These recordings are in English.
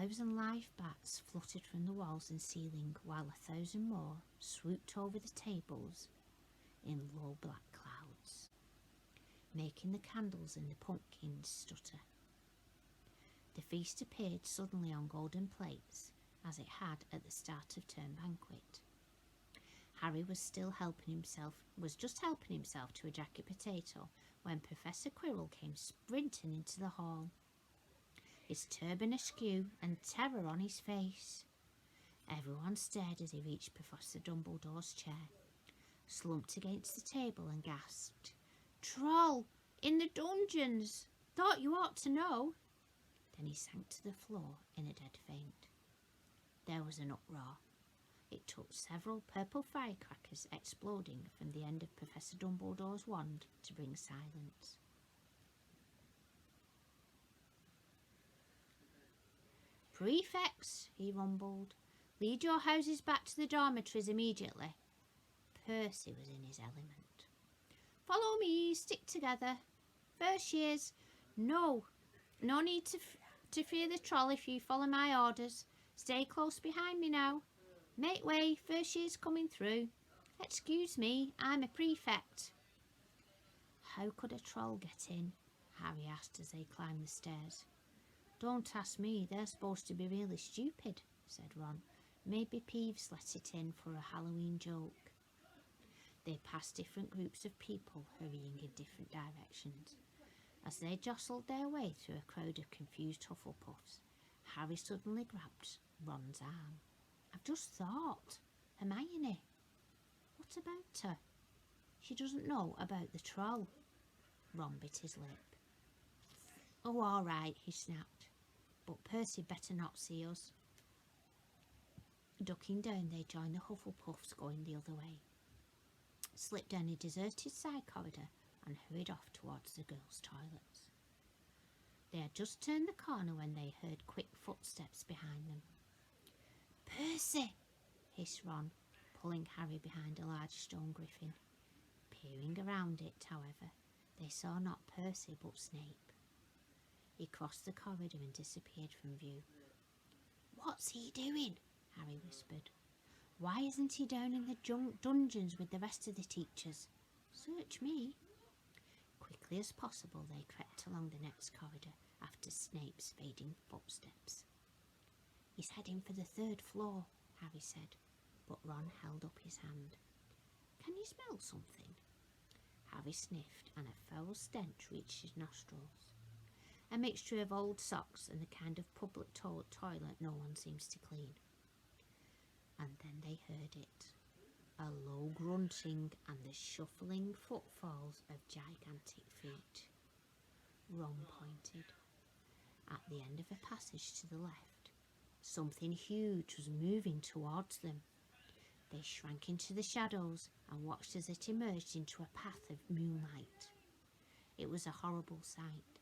1,000 live bats fluttered from the walls and ceiling, while 1,000 more swooped over the tables in low black clouds, making the candles and the pumpkins stutter. The feast appeared suddenly on golden plates, as it had at the start of term banquet. Harry was just helping himself to a jacket potato when Professor Quirrell came sprinting into the hall, his turban askew and terror on his face. Everyone stared as he reached Professor Dumbledore's chair, slumped against the table and gasped, "Troll! In the dungeons! Thought you ought to know!" Then he sank to the floor in a dead faint. There was an uproar. It took several purple firecrackers exploding from the end of Professor Dumbledore's wand to bring silence. "Prefects," he rumbled, "lead your houses back to the dormitories immediately." Percy was in his element. "Follow me, stick together. First years, no need to fear the troll if you follow my orders. Stay close behind me now. Make way, first year's coming through. Excuse me, I'm a prefect." "How could a troll get in?" Harry asked as they climbed the stairs. "Don't ask me, they're supposed to be really stupid," said Ron. "Maybe Peeves let it in for a Halloween joke." They passed different groups of people hurrying in different directions. As they jostled their way through a crowd of confused Hufflepuffs, Harry suddenly grabbed Ron's arm. "I've just thought. Hermione." "What about her?" "She doesn't know about the troll." Ron bit his lip. "Oh, all right," he snapped. "But Percy better not see us." Ducking down, they joined the Hufflepuffs going the other way, slipped down a deserted side corridor and hurried off towards the girls' toilets. They had just turned the corner when they heard quick footsteps behind them. "Percy!" hissed Ron, pulling Harry behind a large stone griffin. Peering around it, however, they saw not Percy but Snape. He crossed the corridor and disappeared from view. "What's he doing?" Harry whispered. "Why isn't he down in the dungeons with the rest of the teachers?" "Search me." Quickly as possible, they crept along the next corridor after Snape's fading footsteps. "He's heading for the 3rd floor," Harry said, but Ron held up his hand. "Can you smell something?" Harry sniffed, and a foul stench reached his nostrils. A mixture of old socks and the kind of public toilet no one seems to clean. And then they heard it. A low grunting and the shuffling footfalls of gigantic feet. Ron pointed. At the end of a passage to the left, something huge was moving towards them. They shrank into the shadows and watched as it emerged into a path of moonlight. It was a horrible sight.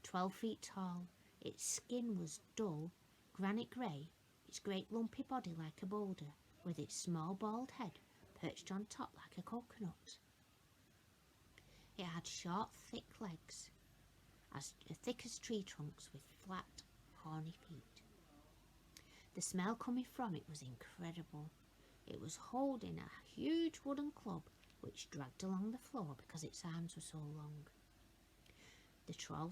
12 feet tall, its skin was dull, granite grey, its great lumpy body like a boulder, with its small bald head perched on top like a coconut. It had short, thick legs, as thick as tree trunks, with flat, horny feet. The smell coming from it was incredible. It was holding a huge wooden club which dragged along the floor because its arms were so long. The troll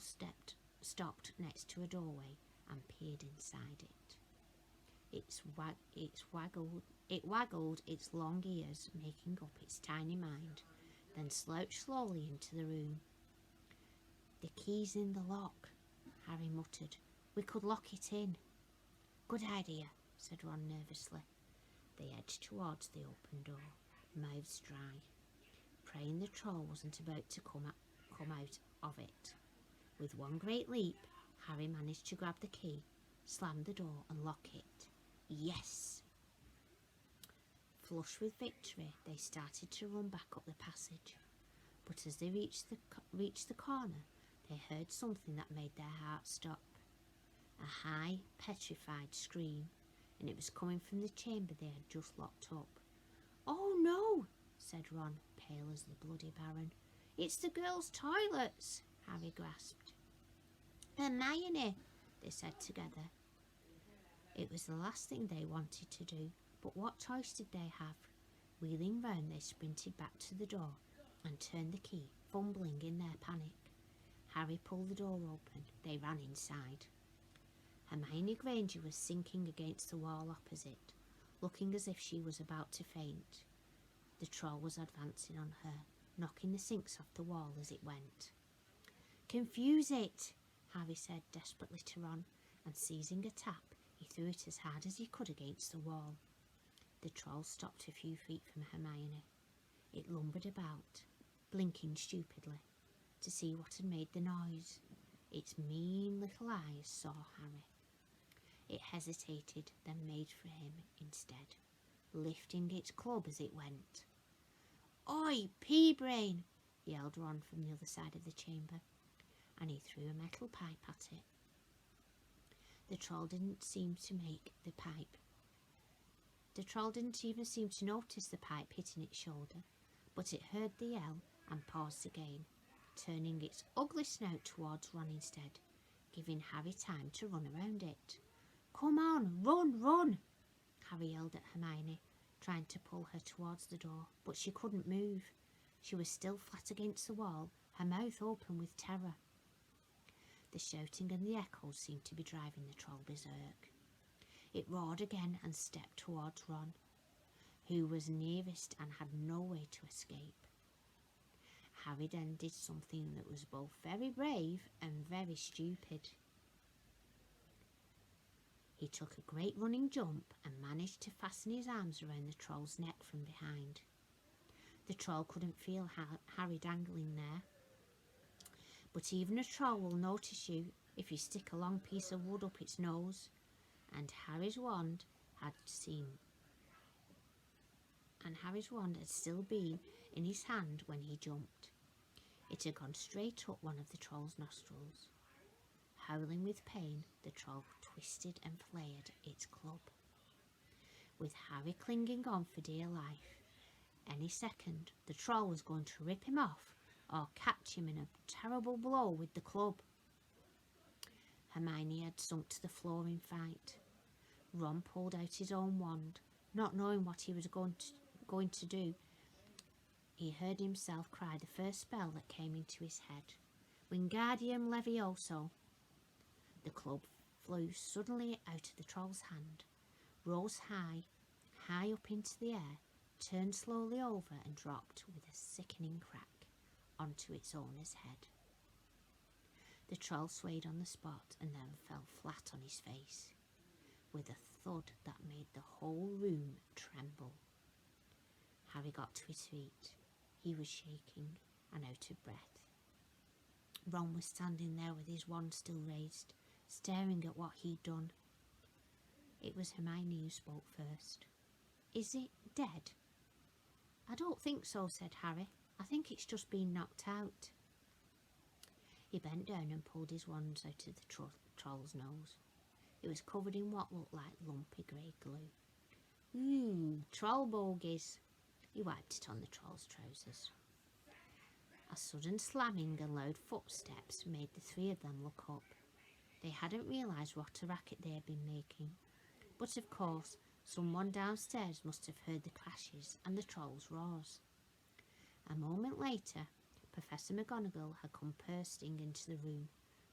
stopped next to a doorway and peered inside it. It waggled its long ears, making up its tiny mind, then slouched slowly into the room. "The key's in the lock," Harry muttered. "We could lock it in." "Good idea," said Ron nervously. They edged towards the open door, mouths dry, praying the troll wasn't about to come out of it. With one great leap, Harry managed to grab the key, slam the door and lock it. Yes! Flushed with victory, they started to run back up the passage. But as they reached the corner, they heard something that made their hearts stop. A high, petrified scream, and it was coming from the chamber they had just locked up. "Oh no!" said Ron, pale as the bloody Baron. "It's the girls' toilets!" Harry grasped. "Hermione!" they said together. It was the last thing they wanted to do, but what choice did they have? Wheeling round, they sprinted back to the door and turned the key, fumbling in their panic. Harry pulled the door open. They ran inside. Hermione Granger was sinking against the wall opposite, looking as if she was about to faint. The troll was advancing on her, knocking the sinks off the wall as it went. "Confuse it," Harry said desperately to Ron, and seizing a tap, he threw it as hard as he could against the wall. The troll stopped a few feet from Hermione. It lumbered about, blinking stupidly, to see what had made the noise. Its mean little eyes saw Harry. It hesitated, then made for him instead, lifting its club as it went. "Oi, pea-brain!" yelled Ron from the other side of the chamber, and he threw a metal pipe at it. The troll didn't seem to make the pipe. The troll didn't even seem to notice the pipe hitting its shoulder, but it heard the yell and paused again, turning its ugly snout towards Ron instead, giving Harry time to run around it. "Come on, run, run!" Harry yelled at Hermione, trying to pull her towards the door, but she couldn't move. She was still flat against the wall, her mouth open with terror. The shouting and the echoes seemed to be driving the troll berserk. It roared again and stepped towards Ron, who was nearest and had no way to escape. Harry then did something that was both very brave and very stupid. He took a great running jump and managed to fasten his arms around the troll's neck from behind. The troll couldn't feel Harry dangling there, but even a troll will notice you if you stick a long piece of wood up its nose, and Harry's wand had still been in his hand when he jumped. It had gone straight up one of the troll's nostrils. Howling with pain, the troll twisted and flared its club. With Harry clinging on for dear life, any second the troll was going to rip him off or catch him in a terrible blow with the club. Hermione had sunk to the floor in fright. Ron pulled out his own wand, not knowing what he was going to do. He heard himself cry the first spell that came into his head, Wingardium Levioso. The club flew suddenly out of the troll's hand, rose high up into the air, turned slowly over and dropped with a sickening crack onto its owner's head. The troll swayed on the spot and then fell flat on his face, with a thud that made the whole room tremble. Harry got to his feet. He was shaking and out of breath. Ron was standing there with his wand still raised, staring at what he'd done. It was Hermione who spoke first. "Is it dead?" "I don't think so," said Harry. "I think it's just been knocked out." He bent down and pulled his wand out of the troll's nose. It was covered in what looked like lumpy grey glue. "Ooh, troll bogies." He wiped it on the troll's trousers. A sudden slamming and loud footsteps made the three of them look up. They hadn't realised what a racket they had been making, but of course someone downstairs must have heard the crashes and the troll's roars. A moment later, Professor McGonagall had come bursting into the room,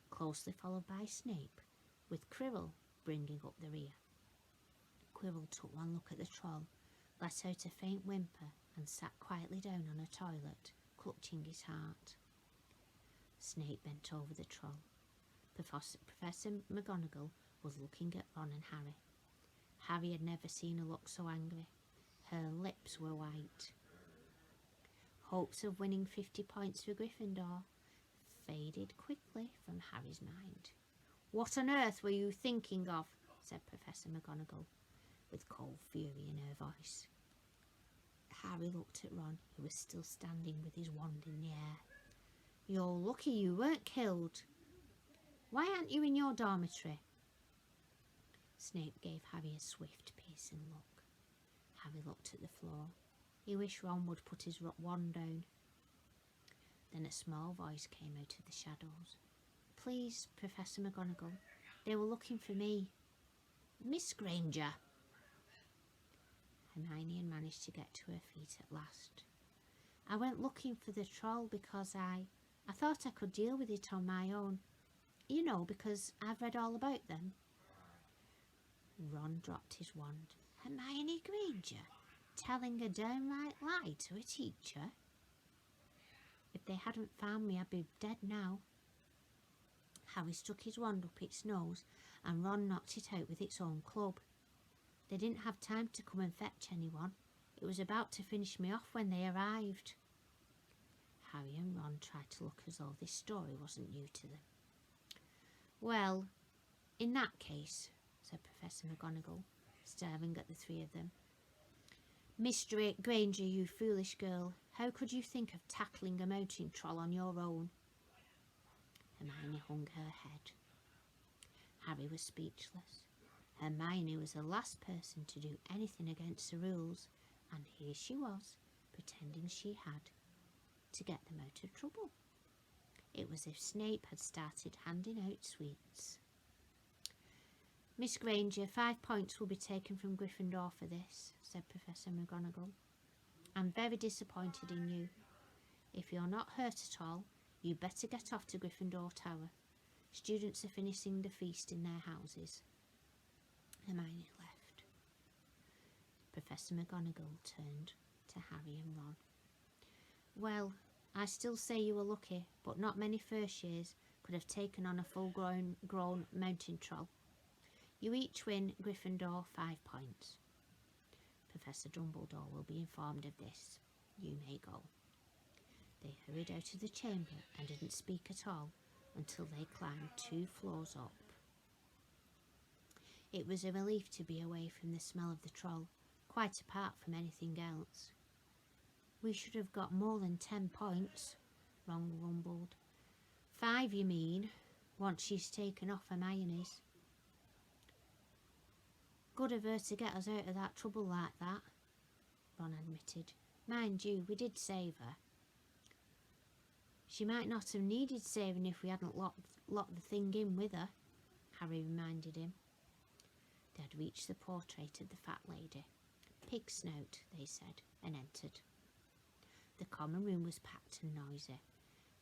closely followed by Snape, with Quirrell bringing up the rear. Quirrell took one look at the troll, let out a faint whimper, and sat quietly down on a toilet, clutching his heart. Snape bent over the troll. Professor McGonagall was looking at Ron and Harry. Harry had never seen her look so angry. Her lips were white. Hopes of winning 50 points for Gryffindor faded quickly from Harry's mind. "What on earth were you thinking of?" said Professor McGonagall, with cold fury in her voice. Harry looked at Ron, who was still standing with his wand in the air. "You're lucky you weren't killed. Why aren't you in your dormitory?" Snape gave Harry a swift, piercing look. Harry looked at the floor. He wished Ron would put his wand down. Then a small voice came out of the shadows. "Please, Professor McGonagall, they were looking for me." Miss Granger. Hermione had managed to get to her feet at last. I went looking for the troll because I thought I could deal with it on my own. You know, because I've read all about them. Ron dropped his wand. Hermione Granger, telling a downright lie to a teacher? If they hadn't found me, I'd be dead now. Harry stuck his wand up its nose and Ron knocked it out with its own club. They didn't have time to come and fetch anyone. It was about to finish me off when they arrived. Harry and Ron tried to look as though this story wasn't new to them. Well, in that case, said Professor McGonagall, staring at the three of them. Miss Granger, you foolish girl, how could you think of tackling a mountain troll on your own? Hermione hung her head. Harry was speechless. Hermione was the last person to do anything against the rules, and here she was, pretending she had, to get them out of trouble. It was as if Snape had started handing out sweets. Miss Granger, 5 points will be taken from Gryffindor for this, said Professor McGonagall. I'm very disappointed in you. If you're not hurt at all, you'd better get off to Gryffindor Tower. Students are finishing the feast in their houses. Hermione left. Professor McGonagall turned to Harry and Ron. Well, I still say you were lucky, but not many first years could have taken on a full-grown mountain troll. You each win Gryffindor 5 points. Professor Dumbledore will be informed of this. You may go. They hurried out of the chamber and didn't speak at all until they climbed 2 floors up. It was a relief to be away from the smell of the troll, quite apart from anything else. We should have got more than 10 points, Ron rumbled. 5, you mean, once she's taken off Hermione's. Good of her to get us out of that trouble like that, Ron admitted. Mind you, we did save her. She might not have needed saving if we hadn't locked the thing in with her, Harry reminded him. They had reached the portrait of the fat lady. Pig snout, they said, and entered. The common room was packed and noisy.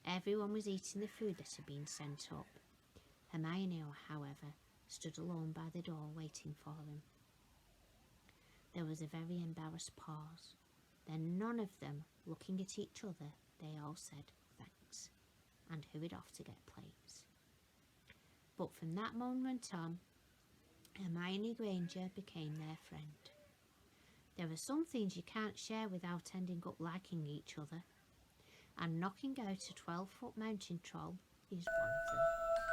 Everyone was eating the food that had been sent up. Hermione, however, stood alone by the door waiting for them. There was a very embarrassed pause. Then none of them, looking at each other, they all said thanks and hurried off to get plates. But from that moment on, Hermione Granger became their friend. There are some things you can't share without ending up liking each other, and knocking out a 12-foot mountain troll is one of them.